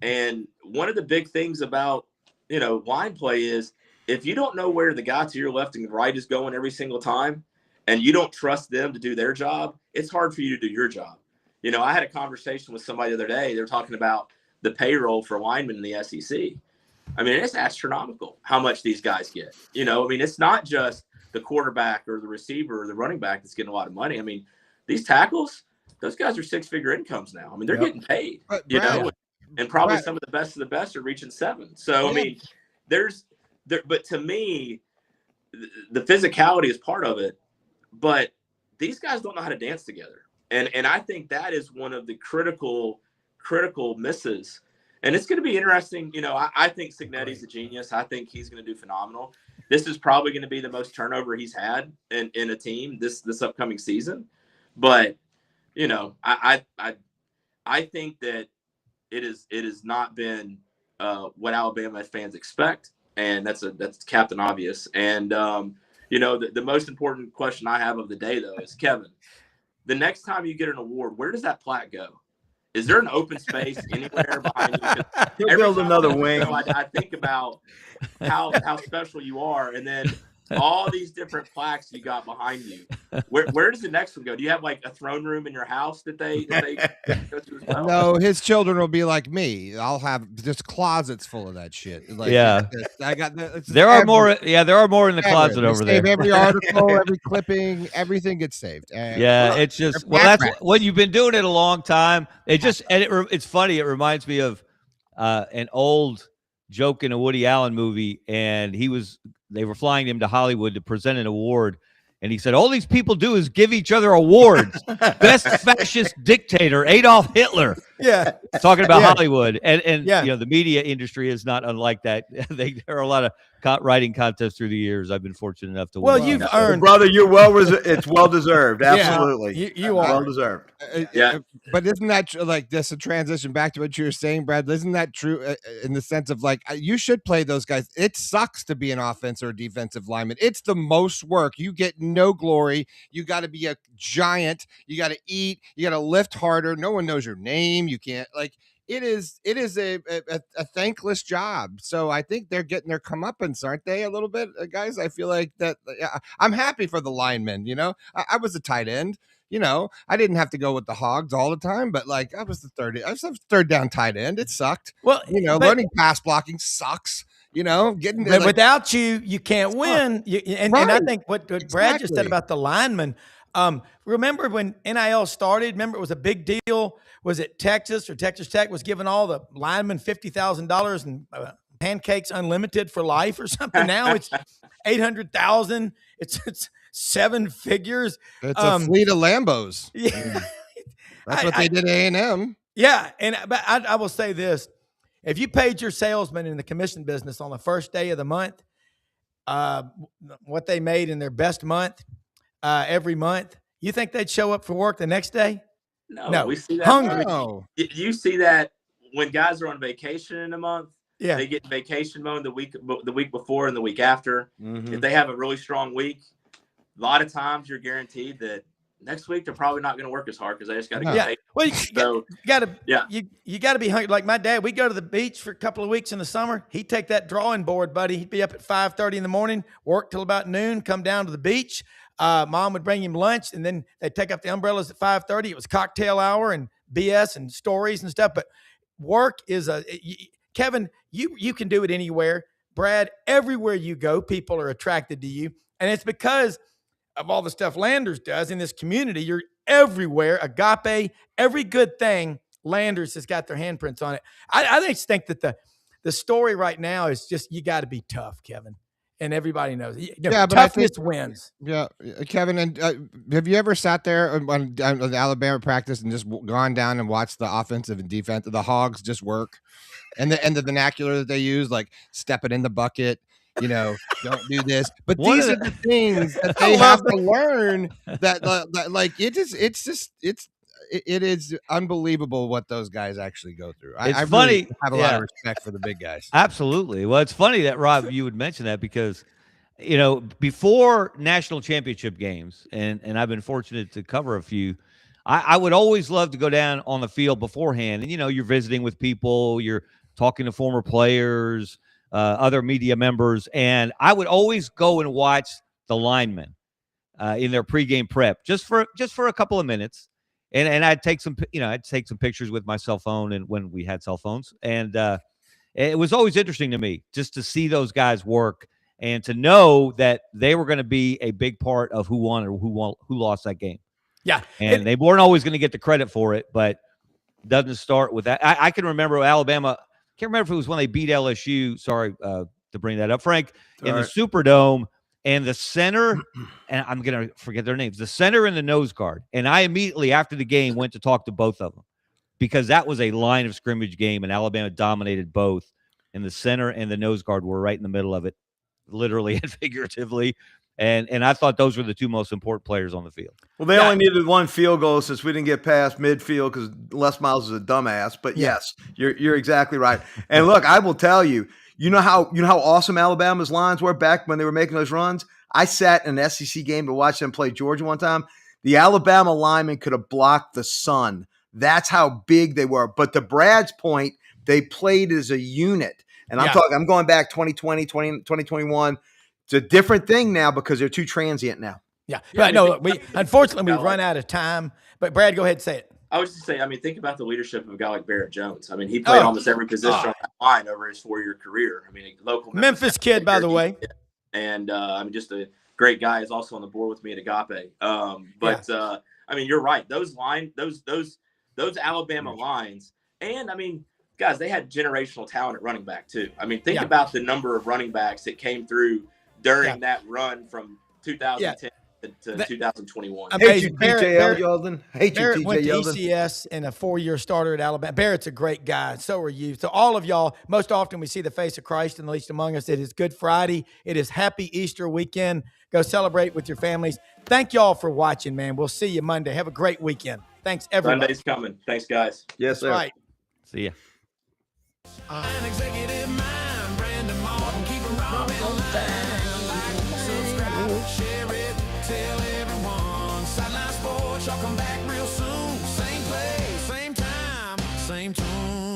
And one of the big things about, line play is if you don't know where the guy to your left and right is going every single time, and you don't trust them to do their job, it's hard for you to do your job. I had a conversation with somebody the other day. They're talking about the payroll for linemen in the SEC. I mean, it's astronomical how much these guys get. It's not just the quarterback or the receiver or the running back that's getting a lot of money. I mean, these tackles, those guys are six-figure incomes now. I mean, they're getting paid, and probably some of the best are reaching 7. So, I mean, but to me, the physicality is part of it, but these guys don't know how to dance together. And I think that is one of the critical misses. And it's going to be interesting. I think Cignetti's a genius. I think he's going to do phenomenal. This is probably going to be the most turnover he's had in a team this upcoming season. But, I think that it has not been what Alabama fans expect. And that's Captain Obvious. And, the most important question I have of the day, though, is, Kevin, the next time you get an award, where does that plaque go? Is there an open space anywhere behind you? He'll build another wing. I think about how special you are, and then all these different plaques you got behind you. Where does the next one go? Do you have like a throne room in your house that they go to as well? No, his children will be like me. I'll have just closets full of that shit. I got there are more. Yeah, there are more in the closet over there. Every article, every clipping, everything gets saved. It's just that's when you've been doing it a long time. It's funny. It reminds me of an old joke in a Woody Allen movie, and they were flying him to Hollywood to present an award. And he said, all these people do is give each other awards. Best fascist dictator, Adolf Hitler. Yeah. Talking about Yeah. Hollywood, and Yeah. you know, the media industry is not unlike that. There are a lot of writing contests through the years. I've been fortunate enough to Well, win. you've one. Well, earned. brother, it's well deserved. Absolutely. You Well are. deserved. Yeah. But isn't that like just a transition back to what you were saying, Brad? Isn't that true in the sense of like you should play those guys? It sucks to be an offensive or defensive lineman. It's the most work. You get no glory. You got to be a giant. You got to eat. You got to lift harder. No one knows your name. You can't like. It is a thankless job. So I think they're getting their comeuppance, aren't they? A little bit, guys. I feel like that. I'm happy for the linemen. You know, I was a tight end. You know, I didn't have to go with the hogs all the time, but like I was a third down tight end. It sucked. Well, You know, but- learning pass blocking sucks. You know, getting But like, without you can't win. And I Right. think what Brad just said Exactly. about the linemen. Remember when NIL started? Remember it was a big deal. Was it Texas or Texas Tech was giving all the linemen $50,000 and pancakes unlimited for life or something? Now it's 800,000. It's seven figures. it's a fleet of Lambos. Yeah, That's what they did at A&M. yeah. But I will say this: if you paid your salesman in the commission business on the first day of the month, what they made in their best month every month, you think they'd show up for work the next day? No, we see that. Hungry. Oh, You see that when guys are on vacation in a month, Yeah. they get vacation mode the week before and the week after. Mhm. If they have a really strong week, a lot of times you're guaranteed that next week they're probably not going to work as hard because they just got to get Yeah. paid. Well, So you got to be hungry. Like my dad, we go to the beach for a couple of weeks in the summer. He'd take that drawing board, buddy. He'd be up at 5:30 in the morning, work till about noon, come down to the beach. Mom would bring him lunch, and then they'd take up the umbrellas at 5:30. It was cocktail hour and BS and stories and stuff. But work is Kevin, you can do it anywhere. Brad, everywhere you go, people are attracted to you. And it's because of all the stuff Landers does in this community. You're everywhere. Agape, every good thing, Landers has got their handprints on it. I just think that the story right now is just you got to be tough, Kevin. And everybody knows. Yeah, but I toughness think- wins. yeah, Kevin. And have you ever sat there on the Alabama practice and just gone down and watched the offensive and defense, the hogs just work, and the vernacular that they use, like step it in the bucket, you know, don't do this. But One these of are the things that I they love have to learn. That like it is unbelievable what those guys actually go through. It's I funny. really have a lot Yeah. of respect for the big guys. Absolutely. Well, it's funny that Rob, you would mention that because, you know, before national championship games, and I've been fortunate to cover a few, I would always love to go down on the field beforehand. And, you know, you're visiting with people, you're talking to former players, other media members, and I would always go and watch the linemen in their pregame prep just for a couple of minutes. And I'd take some pictures with my cell phone, and when we had cell phones, and it was always interesting to me just to see those guys work and to know that they were going to be a big part of who won or who lost that game. Yeah. And they weren't always going to get the credit for it, but it doesn't start with that. I can remember Alabama. Can't remember if it was when they beat LSU. Sorry to bring that up, Frank, in the Superdome. And the center, and I'm going to forget their names, the center and the nose guard. And I immediately, after the game, went to talk to both of them because that was a line of scrimmage game, and Alabama dominated both. And the center and the nose guard were right in the middle of it, literally and figuratively. And I thought those were the two most important players on the field. Well, they only needed one field goal since we didn't get past midfield because Les Miles is a dumbass. But yes, you're exactly right. And look, I will tell you, you know how awesome Alabama's lines were back when they were making those runs? I sat in an SEC game to watch them play Georgia one time. The Alabama linemen could have blocked the sun. That's how big they were. But to Brad's point, they played as a unit. And I'm going back 2020, 2021. It's a different thing now because they're too transient now. Yeah. But no, unfortunately we've run out of time. But Brad, go ahead and say it. I was just saying, think about the leadership of a guy like Barrett Jones. He played almost every position on that line over his 4-year career. A local Memphis kid, by the way. And just a great guy. Is also on the board with me at Agape. You're right. Those Alabama lines, and guys, they had generational talent at running back too. Think about the number of running backs that came through during that run from 2010 to That- 2021. Hate you, Amazing. Barrett- TJ Barrett- Yeldon. Hate you, Barrett TJ went to Yeldon. ECS and a 4-year starter at Alabama. Barrett's a great guy. So are you. So all of y'all, most often we see the face of Christ in the least among us. It is Good Friday. It is Happy Easter weekend. Go celebrate with your families. Thank y'all for watching, man. We'll see you Monday. Have a great weekend. Thanks, everybody. Sunday's coming. Thanks, guys. Yes, That's sir. right. See ya. An executive mind, Brandon Martin, keep it raw in line. Like, subscribe, share it, tell everyone. Sideline Sports, y'all come back real soon. Same place, same time, same tune.